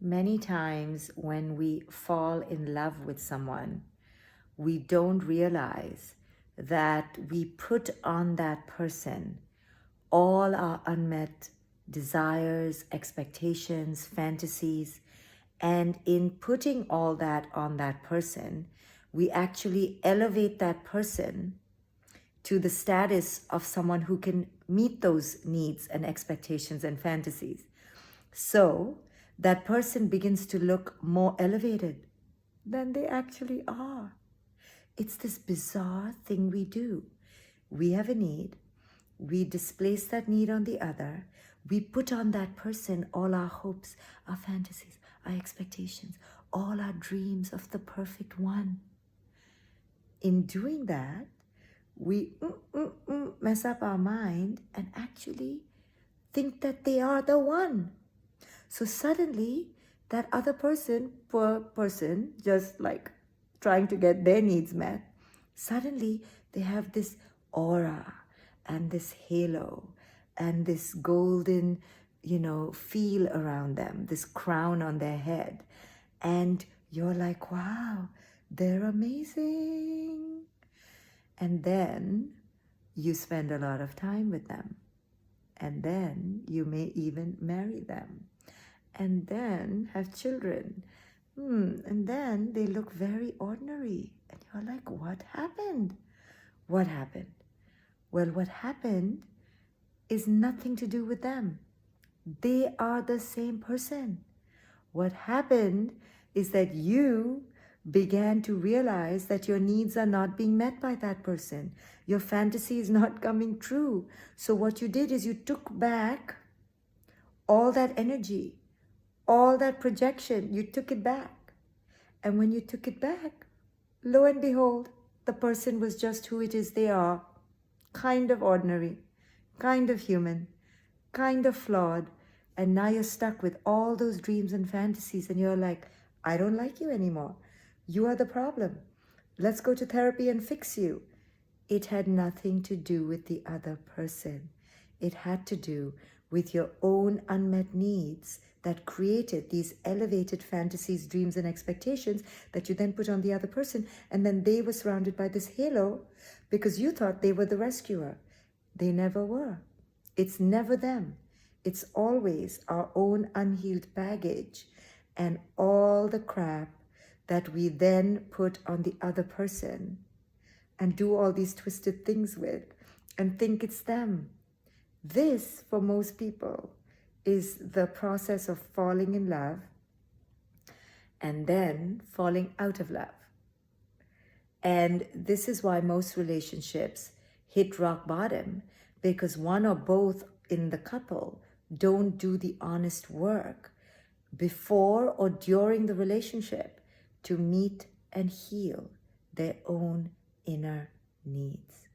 Many times when we fall in love with someone, we don't realize that we put on that person all our unmet desires, expectations, fantasies, and in putting all that on that person, we actually elevate that person to the status of someone who can meet those needs and expectations and fantasies. So that person begins to look more elevated than they actually are. It's this bizarre thing we do. We have a need. We displace that need on the other. We put on that person all our hopes, our fantasies, our expectations, all our dreams of the perfect one. In doing that, we mess up our mind and actually think that they are the one. So suddenly, that other person, poor person, just like trying to get their needs met, suddenly they have this aura and this halo and this golden, feel around them, this crown on their head. And you're like, wow, they're amazing. And then you spend a lot of time with them. And then you may even marry them. And then have children. And then they look very ordinary. And you're like, what happened? What happened? Well, what happened is nothing to do with them. They are the same person. What happened is that you began to realize that your needs are not being met by that person. Your fantasy is not coming true. So what you did is you took back all that energy, all that projection, you took it back. And when you took it back, lo and behold, the person was just who it is they are. Kind of ordinary, kind of human, kind of flawed. And now you're stuck with all those dreams and fantasies and you're like, I don't like you anymore. You are the problem. Let's go to therapy and fix you. It had nothing to do with the other person. It had to do with your own unmet needs that created these elevated fantasies, dreams, and expectations that you then put on the other person. And then they were surrounded by this halo because you thought they were the rescuer. They never were. It's never them. It's always our own unhealed baggage and all the crap that we then put on the other person and do all these twisted things with and think it's them. This, for most people, is the process of falling in love and then falling out of love. And this is why most relationships hit rock bottom, because one or both in the couple don't do the honest work before or during the relationship to meet and heal their own inner needs.